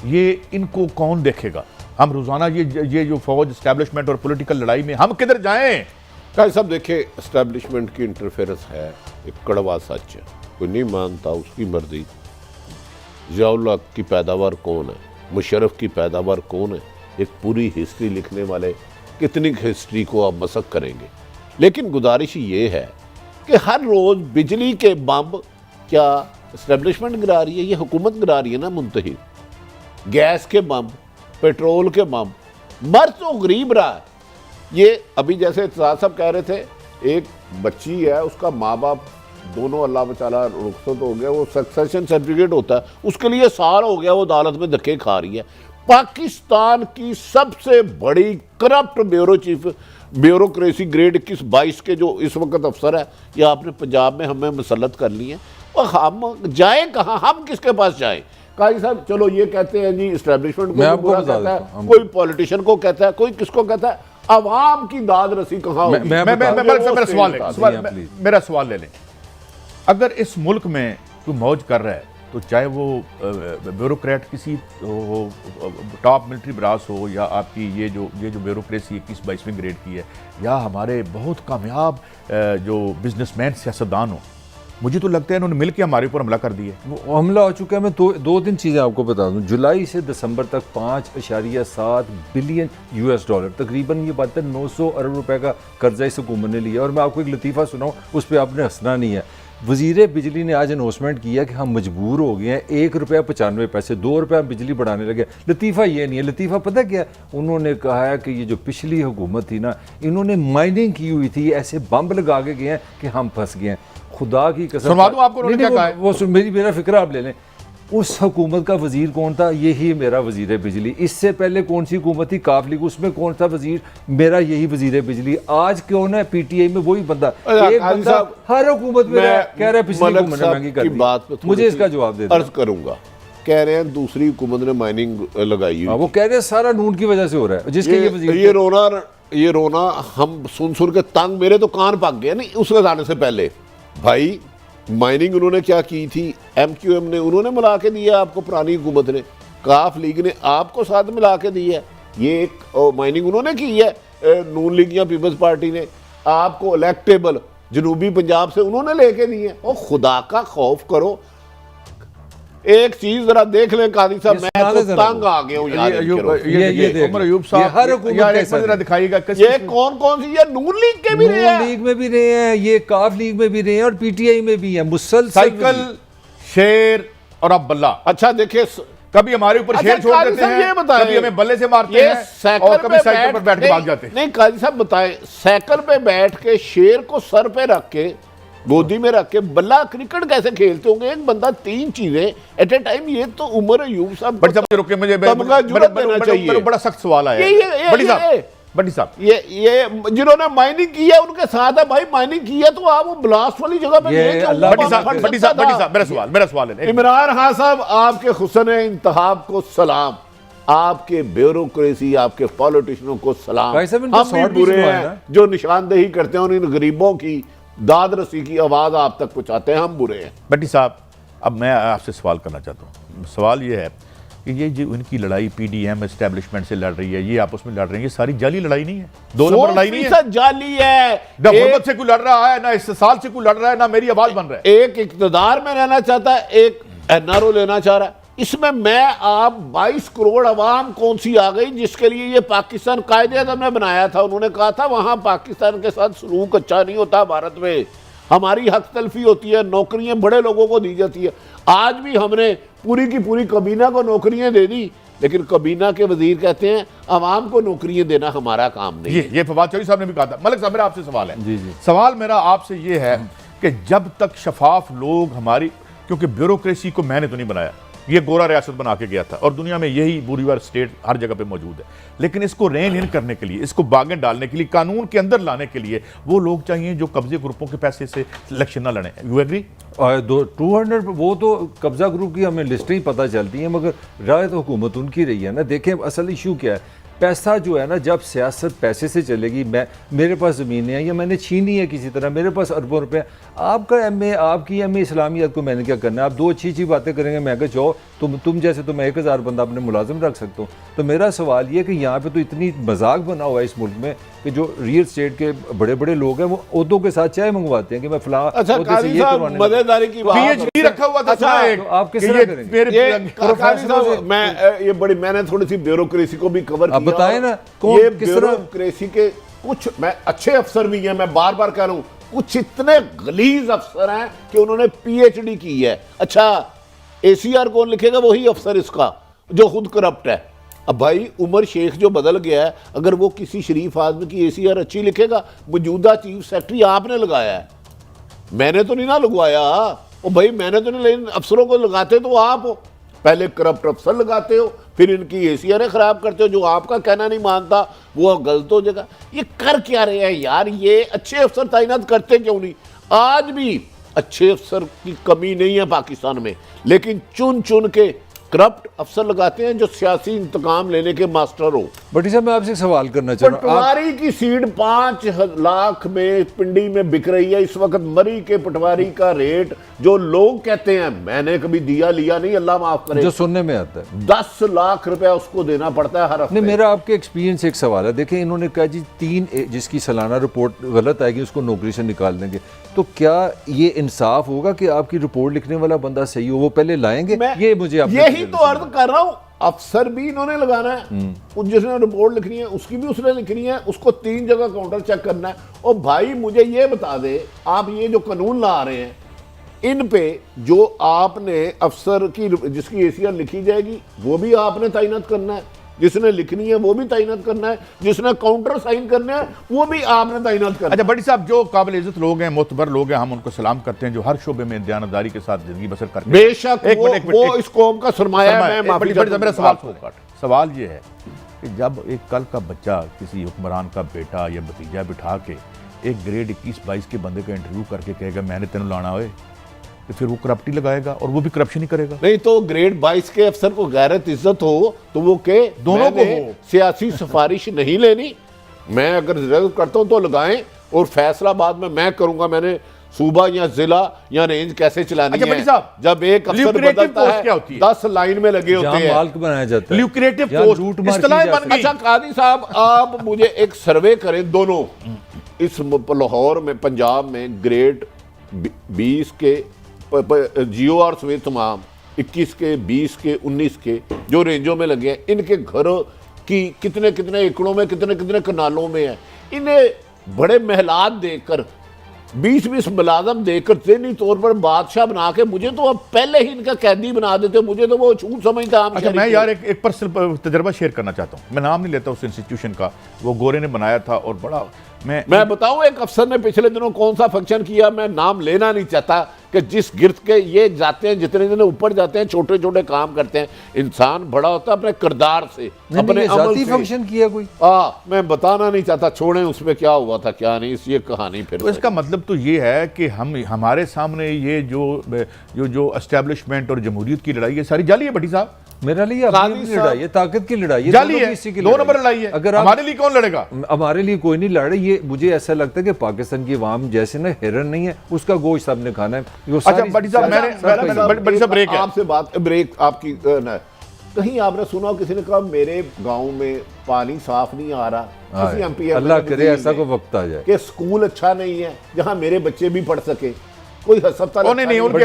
ये इनको कौन देखेगा? हम रोज़ाना ये जो फौज इस्टेब्लिशमेंट और पॉलिटिकल लड़ाई में हम किधर जाएँ? काजी साहब देखिए, इस्टेब्लिशमेंट की इंटरफेरेंस है, एक कड़वा सच है, कोई नहीं मानता, उसकी मर्जी। ज़िया उल हक की पैदावार कौन है, मुशर्रफ की पैदावार कौन है, एक पूरी हिस्ट्री लिखने वाले कितनी हिस्ट्री को आप मसक करेंगे। लेकिन गुजारिश ये है कि हर रोज़ बिजली के बम क्या इस्टेब्लिशमेंट गिरा रही है, ये हुकूमत गिरा रही है ना मुंतहिब। गैस के बम, पेट्रोल के बम, मर तो गरीब रहा है। ये अभी जैसे इत्तेजाज साहब कह रहे थे, एक बच्ची है, उसका माँ बाप दोनों अल्लाह बेचारा रुखसत हो गया, वो सक्सेशन सर्टिफिकेट होता है, उसके लिए साल हो गया वो अदालत में धक्के खा रही है। पाकिस्तान की सबसे बड़ी करप्ट ब्यूरोक्रेसी ग्रेड 21-22 के जो इस वक्त अफसर है, ये आपने पंजाब में हमें मुसल्लत कर ली है, और हम जाएं कहाँ, हम किसके पास जाएं? काजी साहब चलो ये कहते हैं जी इस्टेब्लिशमेंट को बुरा कहता है, कोई पॉलिटिशियन को कहता है, कोई किसको कहता है, अवाम की दाद रसी कहाँ होगी? मेरा सवाल ले लें। अगर इस मुल्क में कोई मौज कर रहा है, तो चाहे वो ब्यूरोक्रेट किसी हो, टॉप मिलिट्री ब्रास हो, या आपकी ये जो ब्यूरोक्रेसी 21-22वें ग्रेड की है, या हमारे बहुत कामयाब जो बिजनेसमैन सियासतदान हो, मुझे तो लगता है इन्होंने मिलकर हमारे ऊपर हमला कर दिया है। वो हमला हो चुका है। मैं 2-3 चीज़ें आपको बता दूं। जुलाई से दिसंबर तक 5.7 बिलियन $, तकरीबन ये बात है 900 अरब रुपए का कर्जा इस हुकूमत ने लिया। और मैं आपको एक लतीफ़ा सुनाऊं, उस पर आपने हंसना नहीं है। वज़ीर बिजली ने आज अनाउंसमेंट किया कि हम मजबूर हो गए हैं, ₹1.95, ₹2 हम बिजली बढ़ाने लगे। लतीफ़ा ये नहीं है, लतीफ़ा पता क्या, उन्होंने कहा है कि ये जो पिछली हुकूमत थी ना, इन्होंने माइनिंग की हुई थी, ऐसे बम्ब लगा के गए हैं कि हम फंस गए हैं। खुदा की कसम, सुनवा दूं आपको उन्होंने क्या कहा है? वो मेरा फिक्र आप ले लें। उस हुकूमत का वजीर कौन था? यही मेरा वजीर बिजली। इससे पहले कौन सी हुकूमत थी? काफ लीग, उसमें कौन था वजीर? मेरा यही वजीर बिजली। आज कौन है? पीटीआई में वही बंदा। एक बंदा हर हुकूमत में कह रहा है पिछली हुकूमत ने महंगी कर दी। मुझे इसका जवाब दे अर्ज करूंगा। कह रहे हैं दूसरी हुकूमत ने माइनिंग लगाई हुई। वो कह रहे हैं सारा नून की वजह से हो रहा है, जिसके ये वजीर ये रोना हम सुन के तंग, मेरे तो कान पक गए नहीं उसके जाने से पहले। भाई माइनिंग उन्होंने क्या की थी? एमक्यूएम ने उन्होंने मिला के दिया आपको, पुरानी हुकूमत ने, काफ लीग ने आपको साथ मिला के दी है। ये एक माइनिंग उन्होंने की है, नून लीग या पीपल्स पार्टी ने आपको इलेक्टेबल जनूबी पंजाब से उन्होंने लेके दी है। और खुदा का खौफ करो, एक चीज जरा देख लें कादी साहब, मैं तो तंग आ गया हूं यार। ये उमर अयूब साहब हर हुकूमत जरा दिखाइएगा ये कौन सी, ये नून लीग के भी रहे हैं, नून लीग में भी रहे हैं, ये काफ लीग में भी रहे हैं और पीटीआई में भी है। मुसलसल साइकिल, शेर और अब बल्ला। अच्छा देखिए, कभी हमारे ऊपर शेर छोड़ देते हैं, ये बताएं, कभी हमें बल्ले से मारते हैं और कभी साइकिल पर बैठ के भाग जाते हैं। नहीं काजी साहब बताएं, साइकिल पे बैठ के शेर को सर पे रख के, गोदी में रख के बल्ला क्रिकेट कैसे खेलते होंगे? एक बंदा तीन चीजें एट ए टाइम। ये तो उमर अयूब साहब रुके, मुझे बड़ा सख्त सवाल आया। बड़ी साहब ये जिन्होंने माइनिंग की है उनके साथ है भाई। माइनिंग की है तो आप वो ब्लास्ट वाली जगह पे मेरा सवाल है इमरान खान साहब, आपके हुस्न इंतखाब को सलाम, आपके ब्यूरोक्रेसी, आपके पॉलिटिशियनों को सलाम। हम भी बुरे हैं जो निशानदेही करते हैं और इन गरीबों की दाद रसी की आवाज आप तक पहुंचाते हैं, हम बुरे हैं। भट्टी साहब, अब मैं आपसे सवाल करना चाहता हूँ। सवाल ये है कि ये जो इनकी लड़ाई पीडीएम एस्टेब्लिशमेंट से लड़ रही है, ये आपस में लड़ रही है, ये सारी जाली लड़ाई नहीं है, 2 नंबर लड़ाई नहीं है, जाली है। ना गुर्बत से कोई लड़ रहा है, ना इस्तेसाल से कोई लड़ रहा है, ना मेरी आवाज बन रहा है। एक इक्तदार में रहना चाहता है, एक एनआरओ लेना चाह रहा है। इसमें मैं आप 22 करोड़ अवाम कौन सी आ गई जिसके लिए ये पाकिस्तान कायदे-ए-आज़म ने बनाया था। उन्होंने कहा था वहां पाकिस्तान के साथ सलूक अच्छा नहीं होता, भारत में हमारी हक तलफी होती है, नौकरियां बड़े लोगों को दी जाती है। आज भी हमने पूरी की पूरी कबीना को नौकरियां दे दी, लेकिन कबीना के वजीर कहते हैं अवाम को नौकरियां देना हमारा काम नहीं। ये फवाद चौधरी साहब ने भी कहा था। मलिक साहब, मेरा आपसे सवाल है। जी जी। सवाल मेरा आपसे ये है कि जब तक शफाफ लोग हमारी, क्योंकि ब्यूरोक्रेसी को मैंने तो नहीं बनाया, ये गोरा रियासत बना के गया था और दुनिया में यही बुरीवार स्टेट हर जगह पे मौजूद है, लेकिन इसको रेन इन करने के लिए, इसको बागें डालने के लिए, कानून के अंदर लाने के लिए वो लोग चाहिए जो कब्जे ग्रुपों के पैसे से इलेक्शन ना लड़ें। You agree? 200 वो तो कब्जा ग्रुप की हमें लिस्टें ही पता चलती हैं, मगर राय तो हुकूमत उनकी रही है ना। देखें असल इशू क्या है, पैसा जो है ना, जब सियासत पैसे से चलेगी, मेरे पास ज़मीनें हैं या मैंने छीनी है किसी तरह, मेरे पास अरबों रुपए, आपका एमए, आपकी एमए इस्लामियत को मैंने क्या करना है? आप 2 अच्छी बातें करेंगे, मैं कह जाओ तुम जैसे तो मैं 1000 बंदा अपने मुलाजिम रख सकता हूँ। तो मेरा सवाल ये कि यहाँ पे तो इतनी मजाक बना हुआ है इस मुल्क में कि जो रियल स्टेट के बड़े बड़े लोग हैं वो ओदों के साथ चाय मंगवाते हैं कि मैं फला मजेदारी की पीएचडी रखा हुआ था। आप किस तरह करेंगे? मैंने थोड़ी सी ब्यूरोक्रेसी को भी कवर किया। बताएं ना, ये ब्यूरोक्रेसी के कुछ मैं अच्छे अफसर भी हैं, मैं बार बार कह रहा हूं, कुछ इतने गलीज अफसर हैं कि उन्होंने पीएचडी की है। अच्छा, एसीआर कौन लिखेगा? वही अफसर इसका जो खुद करप्ट है। अब भाई उमर शेख जो बदल गया है, अगर वो किसी शरीफ आदमी की एसीआर अच्छी लिखेगा, मौजूदा चीफ सेक्रेटरी आपने लगाया है, मैंने तो नहीं ना लगवाया। ओ भाई मैंने तो नहीं, लेकिन अफसरों को लगाते तो आप हो। पहले करप्ट अफसर लगाते हो, फिर इनकी एसीआर खराब करते हो। जो आपका कहना नहीं मानता वो गलत हो जाएगा। ये कर क्या रहे हैं यार? ये अच्छे अफसर तैनात करते क्यों नहीं? आज भी अच्छे अफसर की कमी नहीं है पाकिस्तान में, लेकिन चुन चुन के करप्ट अफसर लगाते हैं जो सियासी इंतकाम लेने के मास्टर हो। भट्टी साहब, मैं आपसे सवाल करना चाह रहा हूं। पटवारी की सीट 5 लाख में पिंडी में बिक रही है इस वक्त। मरी के पटवारी का रेट जो लोग कहते हैं, मैंने कभी दिया लिया नहीं, अल्लाह माफ करे, जो सुनने में आता है 10 लाख रुपया उसको देना पड़ता है हर हफ्ते। नहीं, मेरा आपके एक्सपीरियंस एक सवाल है। देखें, इन्होंने कहा जी 3 जिसकी सालाना रिपोर्ट गलत आएगी उसको नौकरी से निकाल देंगे। तो क्या ये इंसाफ होगा कि आपकी रिपोर्ट लिखने वाला बंदा सही हो? वो पहले लाएंगे? ये मुझे यही तो अर्ज कर रहा हूं। अफसर भी इन्होंने लगाना है, जिसने रिपोर्ट लिखनी है उसकी भी उसने लिखनी है, उसको 3 जगह काउंटर चेक करना है। और भाई मुझे ये बता दे, आप ये जो कानून ला रहे हैं, इन पे जो आपने अफसर की जिसकी एसीआर लिखी जाएगी वो भी आपने तैनात करना है, जिसने लिखनी है वो भी तैनात करना है, जिसने काउंटर साइन करना है वो भी आपने तैनात करना है। अच्छा बड़ी साहब, जो काबिल इज्जत लोग हैं, मोतबर लोग हैं, हम उनको सलाम करते हैं, जो हर शोबे में दयानतदारी के साथ जिंदगी बसर करते हैं। बेशक वो इस कौम का सरमाया है। मैं माफी चाहता हूं, मेरा सवाल ये है कि जब एक कल का बच्चा किसी हुक्मरान का बेटा या भतीजा बिठा के एक ग्रेड 21-22 के बंदे का इंटरव्यू करके कहेगा मैंने तेन लाना होए, तो फिर वो करप्टी लगाएगा और वो भी करप्शन ही करेगा। नहीं तो ग्रेड 22 के अफसर को गैरत इज्जत हो तो वो के दोनों को हो। सियासी सिफारिश नहीं लेनी, मैं अगर रिजर्व करता हूं तो लगाएं और फैसला बाद में मैं करूंगा मैंने सूबा या जिला या रेंज कैसे चलानी अच्छा, है। साहब, जब एक अफसर बदलता है क्या होती है? 10 लाइन में लगे होते हैं, माल्क बनाया जाता है, ल्यूक्रेटिव या पोस्ट लूट मार इस्तेलाह की जा बन गई। अच्छा कादी साहब, आप मुझे एक सर्वे करें दोनों, इस लाहौर में पंजाब में ग्रेड 20 के GOR समेत तमाम 21 के 20 के 19 के जो रेंजों में लगे हैं, इनके घरों की कितने कितने एकड़ों में कितने कितने कनालों में है, इन्हें बड़े महलात देकर 20-20 मुलाजम देकर ज़हनी तौर पर बादशाह बना के मुझे तो अब पहले ही इनका कैदी बना देते, मुझे तो वो छूट समझता। अच्छा मैं यार एक पर्सनल तजर्बा शेयर करना चाहता हूँ, मैं नाम नहीं लेता उस इंस्टीट्यूशन का, वो गोरे ने बनाया था और बड़ा मैं बताऊं एक अफसर ने पिछले दिनों कौन सा फंक्शन किया, मैं नाम लेना नहीं चाहता, कि जिस गिरद के ये जाते हैं, जितने दिन ऊपर जाते हैं छोटे छोटे काम करते हैं, इंसान बड़ा होता है अपने किरदार से, अपने अमल से। फंक्शन किया कोई, मैं बताना नहीं चाहता, छोड़ें उसमें क्या हुआ था क्या नहीं, ये कहानी फिर। तो इसका मतलब तो ये है कि हमारे सामने ये जो एस्टेब्लिशमेंट और जमहूरियत की लड़ाई है सारी जाली है। भट्टी साहब, मेरा लिए अपनी लड़ाई है, ताकत की लड़ाई है, जाली है, 2 नंबर लड़ाई है। अगर हमारे लिए कौन लड़ेगा? हमारे लिए कोई नहीं लड़ रहा। ये मुझे ऐसा लगता है कि पाकिस्तान की आवाम जैसे ना हिरन नहीं है, उसका गोश्त सबने खाना है। अच्छा भट्टी साहब, ब्रेक आपसे बात ब्रेक आपकी कहीं आपने सुना किसी ने कहा मेरे गांव में पानी साफ नहीं आ रहा, किसी MP अल्लाह करे ऐसा को वक्त आ जाए कि स्कूल अच्छा नहीं है जहां मेरे बच्चे भी पढ़ सके, कोई अस्पताल नहीं उनके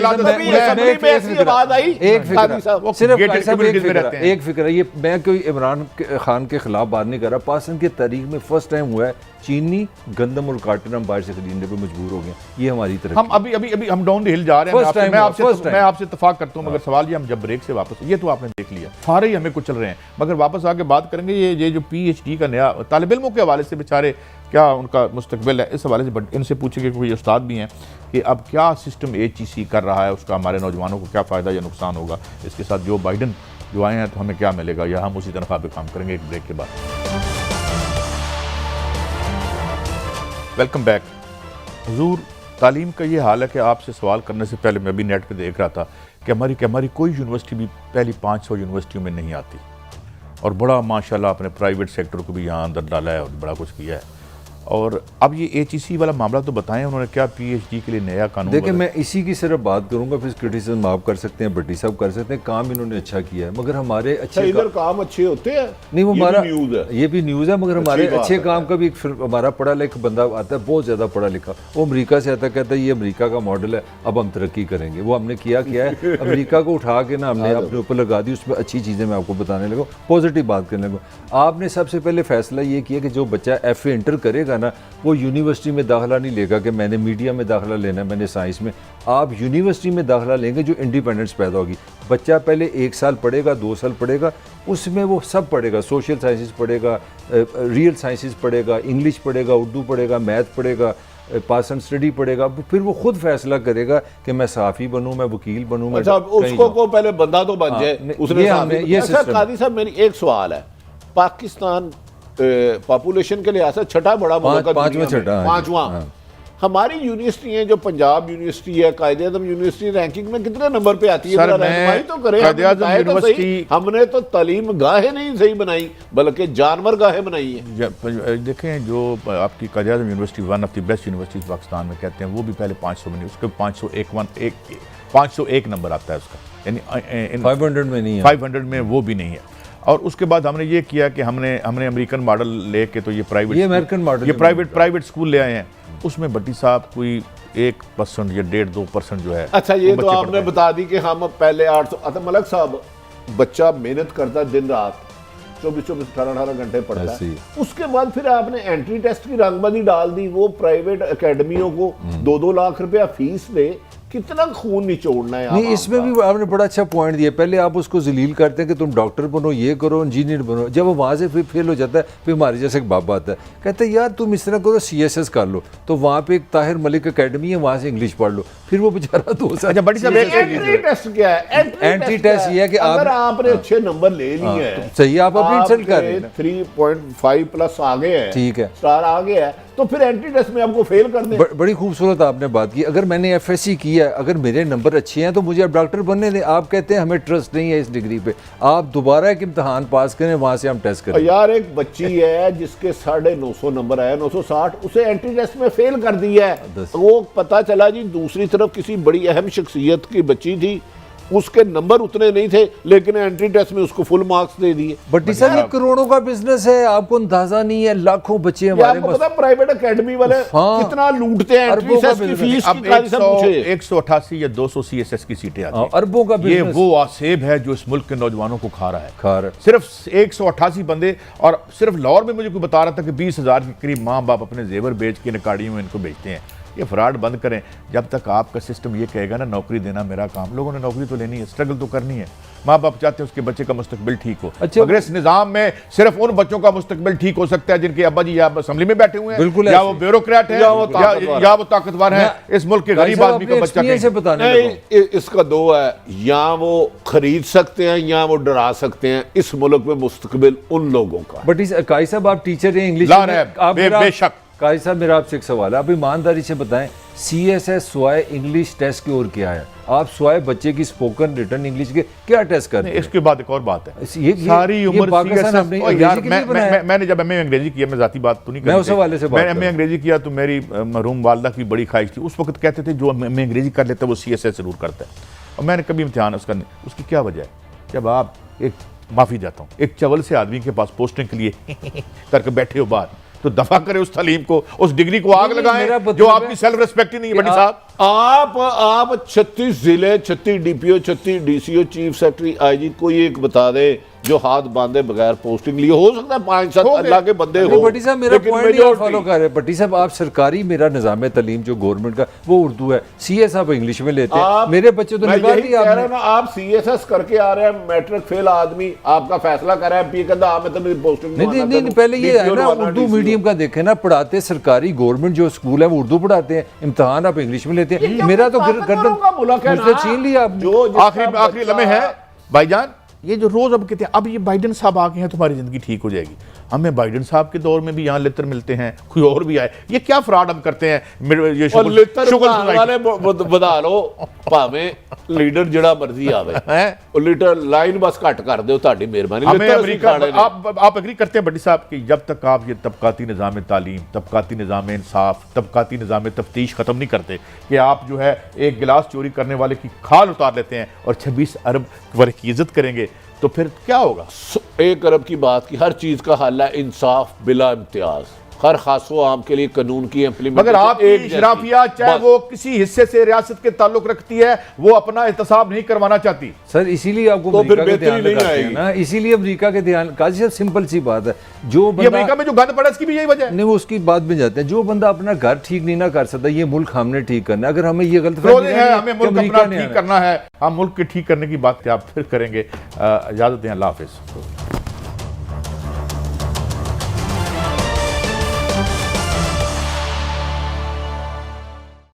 एक फिक्र ये, मैं कोई इमरान खान के खिलाफ बात नहीं कर रहा, पाकिस्तान की तारीख में फर्स्ट टाइम हुआ है चीनी गंदम और कार्टन हम बाहर से खरीदने पे मजबूर हो गए, ये हमारी तरफ। हम अभी हम डाउन द हिल जा रहे हैं। मैं आपसे इत्तेफाक करता हूं, मगर सवाल ये, हम जब ब्रेक से वापस, ये तो आपने देख लिया सारे ही हमें कुछ चल रहे हैं, मगर वापस आके बात करेंगे ये जो PhD का नया तालिब इल्मों के हवाले से बेचारे क्या उनका मुस्तकबिल है, इस हवाले से इनसे पूछेंगे, कोई उस्ताद भी हैं कि अब क्या सिस्टम HEC कर रहा है, उसका हमारे नौजवानों को क्या फ़ायदा या नुकसान होगा, इसके साथ जो बाइडन जो आए हैं तो हमें क्या मिलेगा, या हम उसी तनख्वाह पे काम करेंगे। एक ब्रेक के बाद वेलकम बैक। हुजूर, तालीम का ये हाल है कि आपसे सवाल करने से पहले मैं भी नेट पे देख रहा था कि हमारी कोई यूनिवर्सिटी भी पहली 500 यूनिवर्सिटियों में नहीं आती, और बड़ा माशाल्लाह आपने प्राइवेट सेक्टर को भी यहाँ अंदर डाला है और बड़ा कुछ किया है। और अब ये HEC वाला मामला तो बताएं, उन्होंने क्या PhD के लिए नया कानून। देखिए मैं इसी की सिर्फ बात करूंगा, फिर क्रिटिसिज्म आप कर सकते हैं, भट्टी साहब कर सकते हैं, काम इन्होंने अच्छा किया है, मगर हमारे अच्छे इधर काम अच्छे होते हैं, नहीं वो हमारा ये भी न्यूज़ है, मगर हमारे अच्छे काम का भी हमारा पढ़ा लिखा बंदा आता है, बहुत ज़्यादा पढ़ा लिखा, वो अमेरिका से आता है, कहता है ये अमेरिका का मॉडल है, अब हम तरक्की करेंगे। वो हमने किया है अमेरिका को उठा के ना हमने अपने ऊपर लगा दी, उसमें अच्छी चीज़ें मैं आपको बताने लगूँ, पॉजिटिव बात करने लगूँ। आपने सबसे पहले फैसला ये किया कि जो बच्चा FA इंटर करेगा ना, वो यूनिवर्सिटी में दाखिला नहीं लेगा कि मैंने मीडिया में दाखिला लेना है, मैंने साइंस में। आप यूनिवर्सिटी में दाखिला लेंगे जो इंडिपेंडेंस पैदा होगी। बच्चा पहले 1 साल पढ़ेगा, 2 साल पढ़ेगा, उसमें वो सब पढ़ेगा, सोशल साइंसेस पढ़ेगा, रियल साइंसेस पढ़ेगा, इंग्लिश पढ़ेगा, उर्दू पढ़ेगा, मैथ पढ़ेगा, पासन स्टडी पढ़ेगा, फिर वो खुद फैसला करेगा कि मैं साफ़ी बनूँ, मैं वकील बनूँ। अच्छा, उसको को पहले बंदा तो बन जाए, उसने कादी साहब मेरी एक सवाल है, पाकिस्तान पॉपुलेशन के लिहाज से छठा बड़ा मुल्क है, पांचवा। हमारी यूनिवर्सिटियां जो पंजाब यूनिवर्सिटी है, कायदे-ए-आज़म यूनिवर्सिटी रैंकिंग में कितने नंबर पे आती है? सर मैं तो करें, हमने तो तालीम गाहें नहीं सही बनाई बल्कि जानवर गाहें बनाई है। देखें जो आपकी Quaid e Azam university one of the best universities Pakistan में कहते हैं, वो भी पहले 500 में नहीं, उसके 501 नंबर आता है उसका, यानी 500 में नहीं है, 500 में वो भी नहीं है। और उसके बाद हमने ये किया कि हमने अमेरिकन मॉडल लेके तो ये अमेरिकन मॉडल, ये प्राइवेट स्कूल ले आए हैं, उसमें भट्टी साहब कोई 1% या 1.5-2% जो है। अच्छा, ये तो आपने बता दी कि हम पहले 800। अच्छा मलक साहब, बच्चा मेहनत करता है दिन रात, 24-24, 18-18 घंटे पढ़ता है, उसके बाद फिर आपने एंट्री टेस्ट की रंगबाजी डाल दी, वो प्राइवेट एकेडमियों को 2-2 लाख रुपया फीस दे कितना खून निचोड़ना है नहीं, आवाम इसमें का? भी आपने बड़ा अच्छा पॉइंट दिया। पहले आप उसको जलील करते हैं कि तुम डॉक्टर बनो, ये करो, इंजीनियर बनो। जब वो वहाँ से फिर फेल हो जाता है, फिर हमारे जैसे एक बाबा आता है, कहते हैं यार तुम इस तरह करो, CSS कर लो। तो वहाँ पे एक ताहिर मलिक अकेडमी है, वहाँ से इंग्लिश पढ़ लो। फिर वो बेचारा 2 साल। अच्छा बड़ी साहब एंट्री टेस्ट क्या है? एंट्री टेस्ट ये है कि अगर आप आपने अच्छे नंबर ले लिए हैं, सही, आप अपनी इंसल्ट कर रहे हैं ना। 3.5 प्लस आ गए हैं, ठीक है। स्टार आ गया है, तो फिर एंट्री टेस्ट में आपको फेल कर दें। बड़ी खूबसूरत आपने बात की। अगर मैंने FSC किया है, अगर मेरे नंबर अच्छे हैं तो मुझे अब डॉक्टर बनने दें। आप कहते हैं हमें ट्रस्ट नहीं है इस डिग्री पे, आप दोबारा एक इम्तहान पास करें, वहाँ से हम टेस्ट और करें। यार एक बच्ची है जिसके 950 नंबर आया, 960, उसे एंट्री टेस्ट में फेल कर दिया है। वो पता चला जी दूसरी तरफ किसी बड़ी अहम शख्सियत की बच्ची थी, उसके नंबर उतने नहीं थे, लेकिन एंट्री टेस्ट में उसको फुल मार्क्स दे दिए। बट्टी साहब, ये करोड़ों का बिजनेस है, आपको अंदाजा नहीं है। लाखों बच्चे हमारे आपको पता प्राइवेट एकेडमी वाले हाँ, कितना लूटते हैं एंट्री अरबों का टेस्ट की बिजनेस। फीस अब की काजी साहब पूछे। 188 या 200 CSS की सीटें आती हैं। अरबों का ये बिजनेस वो आसेब है जो इस मुल्क के नौजवानों को खा रहा है। खा रहा है। सिर्फ 188 बंदे, और सिर्फ लाहौर में मुझे कोई बता रहा था कि 20,000 के करीब माँ बाप अपने जेवर बेच के नकाड़ियों में इनको बेचते हैं। ये फ्रॉड बंद करें। जब तक आपका सिस्टम ये कहेगा ना नौकरी देना मेरा काम, लोगों ने नौकरी तो लेनी है, स्ट्रगल तो करनी है। माँ बाप चाहते हैं उसके बच्चे का मुस्तकबिल ठीक हो। अच्छा, मगर इस निज़ाम में सिर्फ उन बच्चों का मुस्तकबिल ठीक हो सकता है जिनके अब्बा जी या असेंबली में बैठे हुए हैं, बिल्कुल या ऐसे। वो ब्यूरोक्रेट है, या वो ताकतवर या वो ताकतवर है। इस मुल्क के गरीब आदमी का बच्चा से कहीं बताने नहीं, लगा। इसका दो है, या वो खरीद सकते हैं या वो डरा सकते हैं। इस मुल्क में मुस्तकबिल उन लोगों का। बट इस काई साहब, आप टीचर हैं इंग्लिश ला में, रहे हैं, आप बेशक। काई साहब, मेरा आपसे एक सवाल है, आप ईमानदारी से बताएं, CSS स्वाय इंग्लिश टेस्ट की और क्या है? आप स्वाय बच्चे की स्पोकन रिटन इंग्लिश के क्या टेस्ट करते हैं? इसके बाद एक और बात है, ये सारी उम्र पाकिस्तान CSS अपनी और अंग्रेजी यार के लिए बनाया है। मैंने जब MA अंग्रेजी किया, मैं जाती बात तो नहीं मैं करती उस हवाले से बात मैंने कर MA रहा हूं। अंग्रेजी किया तो मेरी मरहूम वालदा की बड़ी ख्वाहिश थी। उस वक्त कहते थे जो MA अंग्रेजी कर लेता है वो CSS जरूर करता है, और मैंने कभी इम्तिहान उसका नहीं। उसकी क्या वजह है? जब आप एक, माफी जाता हूँ, एक चवल से आदमी के पास पोस्टिंग के लिए करके बैठे हो बाहर, तो दफा करे उस तालीम को, उस डिग्री को आग मेरा लगाएं मतलब जो है आपकी सेल्फ रिस्पेक्ट ही नहीं है। बड़ी साहब, आप 36 जिले, 36 DPO, 36 DCO, chief secretary, IG, कोई एक बता दे जो हाथ बांधे बगैर पोस्टिंग लिए। हो सकता है 5-7 अल्लाह के बंदे हो। भट्टी साहब, मेरा लेकिन पॉइंट ये फॉलो majority- कर रहे हैं। भट्टी साहब, आप सरकारी, मेरा निज़ाम तालीम जो गवर्नमेंट का वो उर्दू है, CS आप इंग्लिश में लेते हैं, आप, मेरे बच्चे तो मैं निकाल यही दिया कह रहा आपने। हूं ना, आप CSS करके आ रहे हैं, मैट्रिक फेल आदमी आपका फैसला कर रहा है, पी कहता मैं तो पोस्टिंग नहीं, पहले ये है ना, उर्दू मीडियम का देखें ना, पढ़ाते सरकारी गवर्नमेंट जो स्कूल है वो उर्दू पढ़ाते हैं, इम्तहान आप इंग्लिश में लेते हैं। मेरा तो गर्दन मुझसे छीन लिया आपने। आखिरी लम्हे है भाईजान, ये जो रोज अब कहते हैं अब ये बाइडेन साहब आ गए हैं तुम्हारी जिंदगी ठीक हो जाएगी। हमें बाइडेन साहब के दौर में भी यहाँ लित्र मिलते हैं, कोई और भी आए, ये क्या फ्रॉड हम करते हैं? ये और लिटर वाले बधा लो, भावें लीडर जड़ा मर्जी आवे, और लीटर लाइन बस घट कर दो, ताड़ी मेहरबानी। हमें अमेरिका, आप एग्री करते हैं बड्डी साहब कि जब तक आप ये तबकाती निज़ाम तालीम, तबकाती निज़ाम इंसाफ, तबकाती निज़ाम तफ्तीश ख़त्म नहीं करते, कि आप जो है एक गिलास चोरी करने वाले की खाल उतार लेते हैं और 26 अरब वर्ग की इज्जत करेंगे, तो फिर क्या होगा? 1 अरब की बात की, हर चीज का हल है इंसाफ बिला इम्तियाज, हर खासो आम के लिए कानून की इम्प्लीमेंट। मगर आपकी शराफिया चाहे वो किसी हिस्से से रियासत के ताल्लुक रखती है, वो अपना एहतसाब नहीं करवाना चाहती। सर इसीलिए आपको तो अमेरिका फिर के ध्यान बेहतरी नहीं लगाते हैं ना, इसीलिए अमेरिका के ध्यान। काजी साहब, सिंपल सी बात है, जो ये बंदा अमेरिका में जो गंद पड़ा इसकी भी यही वजह है। नहीं, वो उसकी बात में जाते हैं, जो बंदा अपना घर ठीक नहीं ना कर सकता, ये मुल्क हमने ठीक करना है। अगर हमें ये गलत है हमें मुल्क अपना ठीक करना है, हम मुल्क के ठीक करने की बात आप फिर करेंगे। इजाजत दें, अल्लाह हाफिज।